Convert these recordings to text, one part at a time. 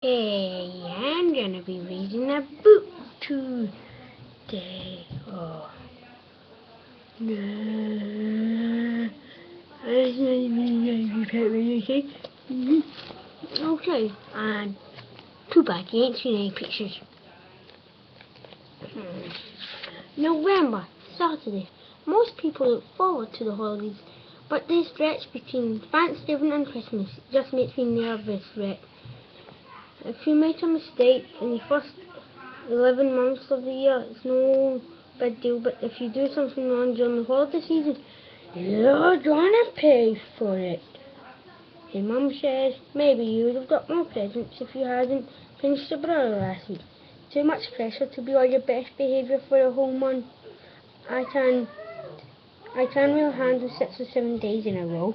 Hey, I'm gonna be reading a book today. Oh, no. That's not me, anything. Okay, and too bad you ain't seen any pictures. November, Saturday. Most people look forward to the holidays, but this stretch between Thanksgiving and Christmas just makes me nervous, Rick. If you make a mistake in the first 11 months of the year, it's no big deal, but if you do something wrong during the holiday season, you're gonna pay for it. Hey, Mum says maybe you would have got more presents if you hadn't pinched your brother last week. Too much pressure to be on your best behaviour for a whole month. I can well handle 6 or 7 days in a row,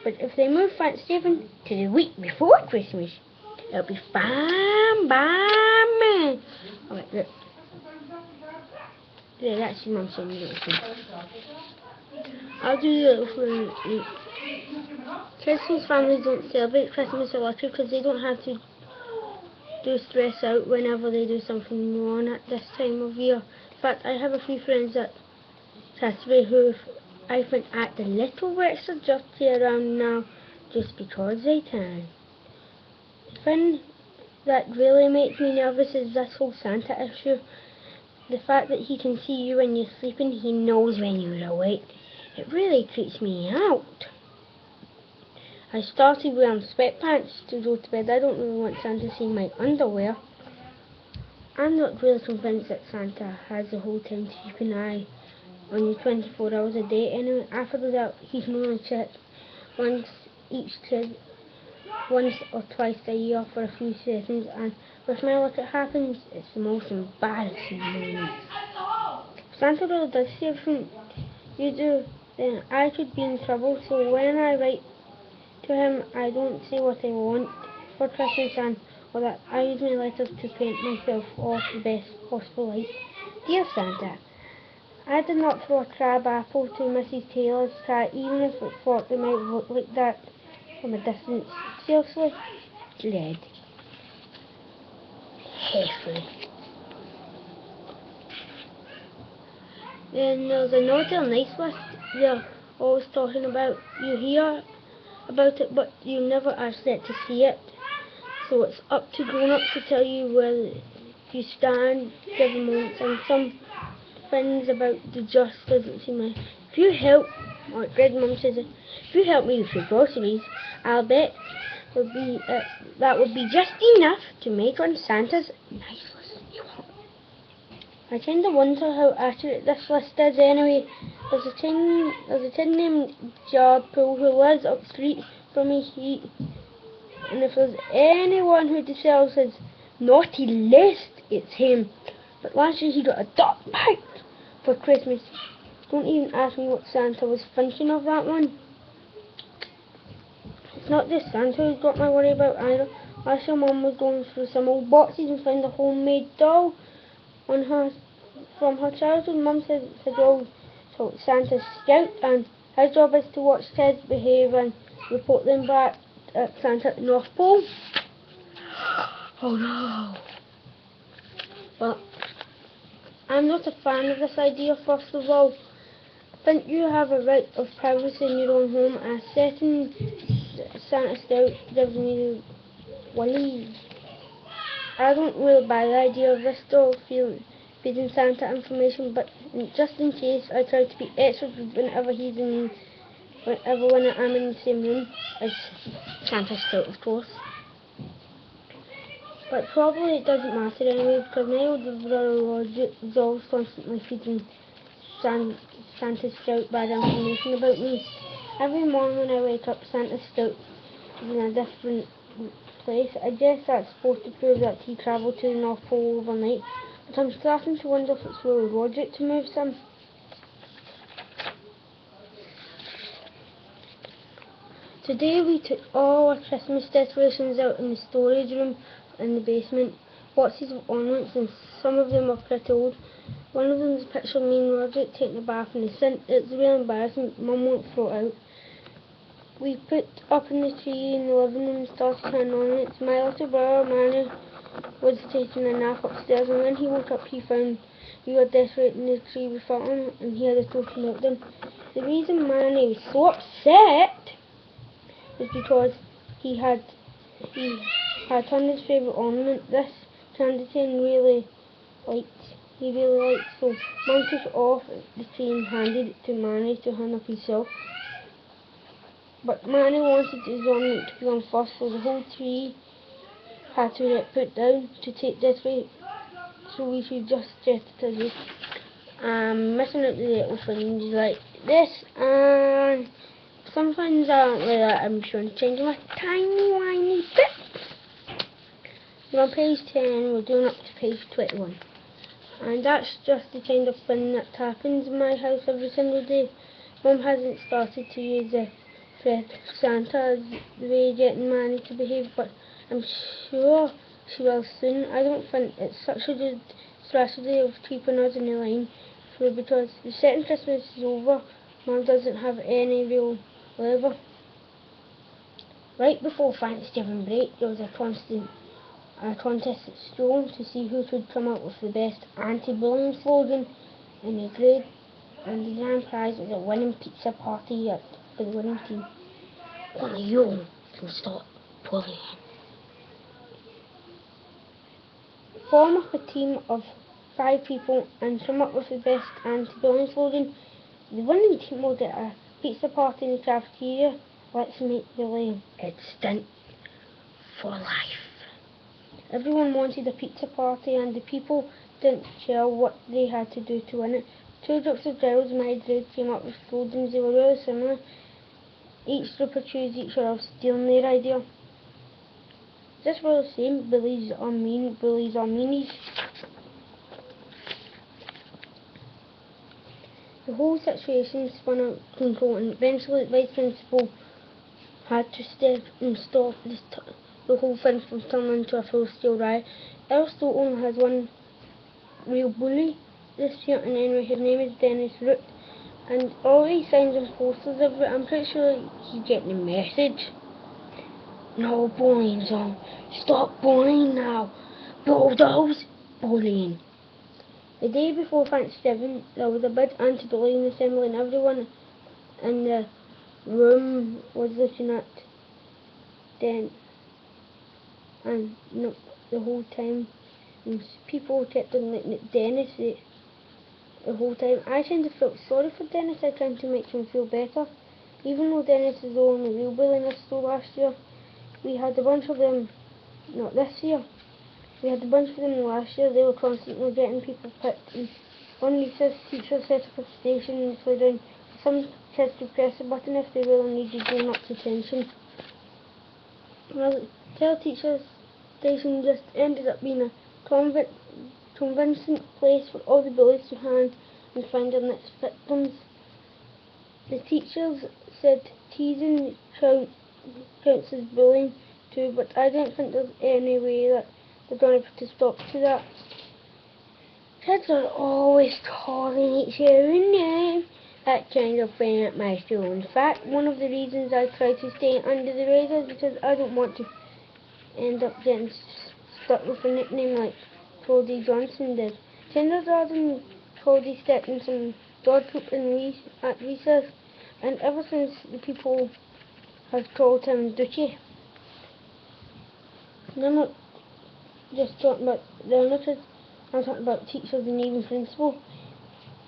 but if they move Thanksgiving to the week before Christmas, it'll be fine by me. Alright, look. Yeah, that's your mum saying the little thing. I'll do the little thing. Christmas families don't celebrate Christmas a lot because they don't have to do stress out whenever they do something wrong at this time of year. In fact, I have a few friends that Saturday who I think act a little extra dirty around now just because they can. The thing that really makes me nervous is this whole Santa issue. The fact that he can see you when you're sleeping, he knows when you're awake. It really creeps me out. I started wearing sweatpants to go to bed. I don't really want Santa seeing my underwear. I'm not really convinced that Santa has the whole time to keep an eye on you 24 hours a day. Anyway, after that, he can only check once each kid, once or twice a year for a few seconds, and with my luck it happens, it's the most embarrassing moment. Santa really does see everything you do, then I could be in trouble, so when I write to him, I don't say what I want for Christmas and or that I use my letters to paint myself off the best possible light. Dear Santa, I did not throw a crab apple to Mrs. Taylor's cat, even if it thought they might look like that from a distance. Seriously, dread. Carefully. Then there's a naughty or nice list they're always talking about. You hear about it, but you never actually get to see it. So it's up to grown-ups to tell you where you stand given moments, and some things about the just doesn't seem like. If you help, like Greg Mum says, if you help me with your groceries, I'll bet that would be just enough to make on Santa's nice list. I kind of wonder how accurate this list is anyway. There's a kid named Gerard Poole who lives up the street from me. And if there's anyone who deserves his naughty list, it's him. But last year he got a dog bite for Christmas. Don't even ask me what Santa was thinking of that one. It's not just Santa who's got my worry about either. Last year Mum was going through some old boxes and found a homemade doll on her from her childhood. Mum said it's a doll, so it's Santa's scout, and his job is to watch kids behave and report them back at Santa at the North Pole. Oh no. But I'm not a fan of this idea. First of all, I think you have a right of privacy in your own home. A setting Santa scout gives me the willies. I don't really buy the idea of this doll feeding Santa information, but just in case, I try to be extra good whenever when I'm in the same room as Santa's scout, of course. But probably it doesn't matter anyway, because my older brother Roger is always constantly feeding Santa's scout bad information about me. Every morning when I wake up, Santa's scout is in a different place. I guess that's supposed to prove that he travelled to the North Pole overnight, but I'm starting to wonder if it's really logic to move some. Today we took all our Christmas decorations out in the storage room in the basement. Boxes of ornaments, and some of them are pretty old. One of them is a picture of me and Roger taking a bath in the sink. It's really embarrassing. Mum won't throw it out. We put up in the tree in the living room and started turning ornaments. My little brother Manu was taking a nap upstairs, and when he woke up he found we were decorating the tree with fountain and he had a total meltdown. The reason Manu was so upset was because he had turned his favourite ornament, this candy cane, he really liked, so Mum took it off the tree and handed it to Manu to hang up himself. But Manu wanted his ornament to be on first, so the whole tree had to get put down to take this way, so we should just get it as missing out the little things like this, and some things aren't like that. I'm sure to change them a tiny bit. We're on page 10, we're doing up to page 21. And that's just the kind of thing that happens in my house every single day. Mum hasn't started to use the threat of Santa as the way of getting Manny to behave, but I'm sure she will soon. I don't think it's such a good strategy of keeping us in the line through, because the second Christmas is over, Mum doesn't have any real lever. Right before Thanksgiving break, there was a contest at school to see who could come up with the best anti-bullying slogan in the grade, and the grand prize was a winning pizza party for the winning team. Only you can stop bullying. Form up a team of 5 people and come up with the best anti-bullying slogan. The winning team will get a pizza party in the cafeteria. Let's make bullying extinct for life. Everyone wanted a pizza party, and the people didn't care what they had to do to win it. 2 groups of girls in my grade came up with slogans. They were really similar. Each group accused each other of stealing their idea. Just for the same, bullies are mean, bullies are meanies. The whole situation spun out of control, and eventually the vice principal had to step and stop the whole thing from turning into a full-scale riot. Aristotle only has one real bully this year, and anyway, his name is Dennis Root, and all these signs and posters everywhere. I'm pretty sure he's getting the message. No bullying zone. Stop bullying now. Bulldoze bullying. The day before Thanksgiving, there was a big anti-bullying assembly, and everyone in the room was looking at Den, and no, the whole time, and people kept on looking at Dennis the whole time. I kind of felt sorry for Dennis. I tried to make him feel better, even though Dennis is the only real bully in this school last year. We had a bunch of them, not this year. We had a bunch of them last year. They were constantly getting people picked, and one recess teacher set up a station in the playground. Some kids could press a button if they really needed grown-up attention. Well, the teacher's station just ended up being a convincing place for all the bullies to hang and find their next victims. The teachers said teasing counts as bullying too, but I don't think there's any way that they're going to put a stop to that. Kids are always calling each other names, that kind of thing at my school. In fact, one of the reasons I try to stay under the radar is because I don't want to end up getting stuck with a nickname like Cody Johnson did. Kindergarten, Cody stepped in some dog poop at recess, and ever since the people have called him Dookie. And I'm not just talking about the illnesses, I'm talking about teachers and even principal.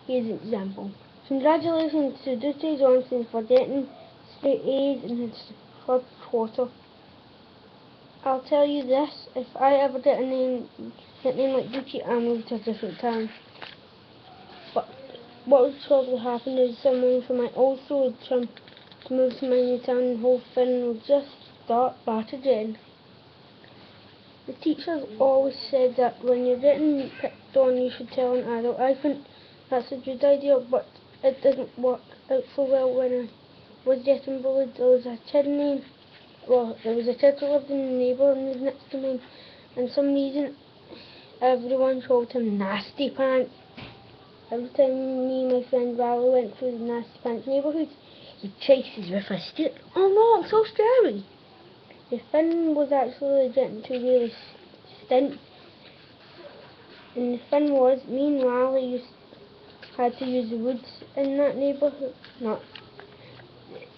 Here's an example. Congratulations to Dookie Johnson for getting straight A's in his third quarter. I'll tell you this, if I ever get a nickname like Dookie, I'll move to a different town. But what would probably happen is someone from my old school would try to move to my new town, and the whole thing would just start back again. The teachers always said that when you're getting picked on, you should tell an adult. I think that's a good idea, but it didn't work out so well when I was getting bullied. There was a kid who lived in the neighbourhood next to me, and for some reason everyone called him Nasty Pants. Every time me and my friend Riley went through the Nasty Pants neighbourhood, he chases with a stick. Oh no, it's so scary. The fin was actually getting to really stint. And the fin was, me and Riley had to use the woods in that neighbourhood. Not.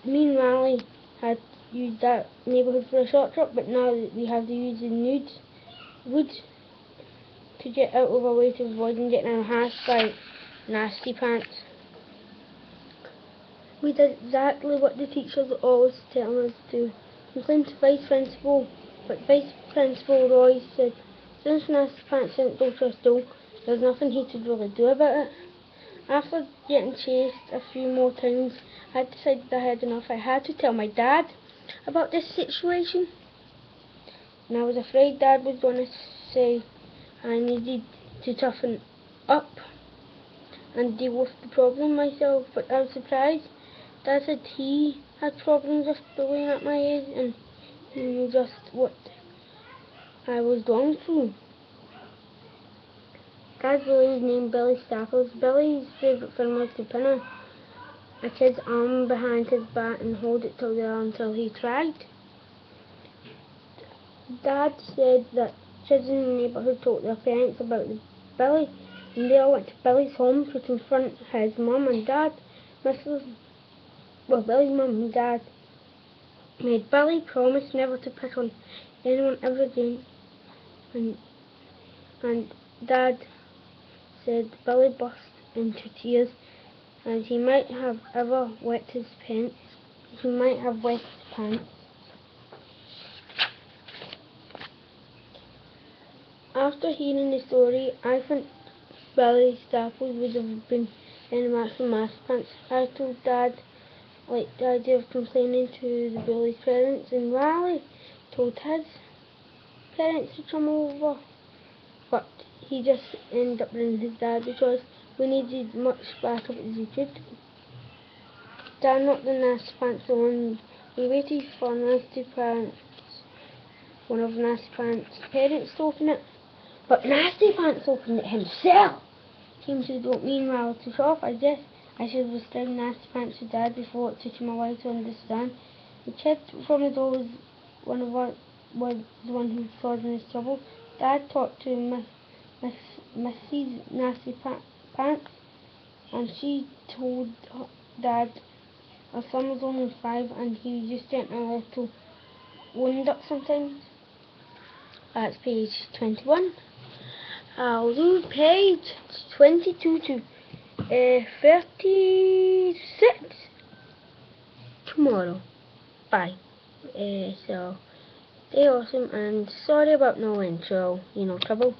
Me and Riley had used that neighbourhood for a short trip, but now we have to use the woods to get out of our way to avoid getting our harassed by nasty pants. We did exactly what the teachers always tell us to. Complained to Vice Principal, but Vice Principal Roy said since nasty pants didn't go to a school, there's nothing he could really do about it. After getting chased a few more times, I decided I had enough. I had to tell my dad about this situation, and I was afraid Dad was going to say I needed to toughen up and deal with the problem myself, but I was surprised. Dad said he had problems with bullying at my age, and he knew just what I was going through. Dad's bully was named Billy Staffles. Billy's favourite thing was to pin a kid's arm behind his back and hold it till there until he tried. Dad said that kids in the neighbourhood told their parents about Billy, and they all went to Billy's home to confront his mum and dad. Billy's mum and dad made Billy promise never to pick on anyone ever again, and Dad said Billy burst into tears, and he might have wet his pants. After hearing the story, I think Billy Stafford would have been in a match for math pants. I told Dad liked the idea of complaining to the bully's parents, and Riley told his parents to come over, but he just ended up bringing his dad because we needed much backup as he could. Dad knocked the nasty pants on. We waited for one of Nasty Pants' parents to open it, but Nasty Pants opened it himself. Came to the door. Meanwhile, took off. I should have stared Nasty Pants to Dad before it took him a while to understand. The kid from the door was the one who caused us trouble. Dad talked to Mrs. Nasty Pants, and she told Dad our son was only 5 and he was just getting a little wound up sometimes. That's page 21. I'll do page 22 to 36 tomorrow. Bye. So stay awesome and sorry about no intro, trouble.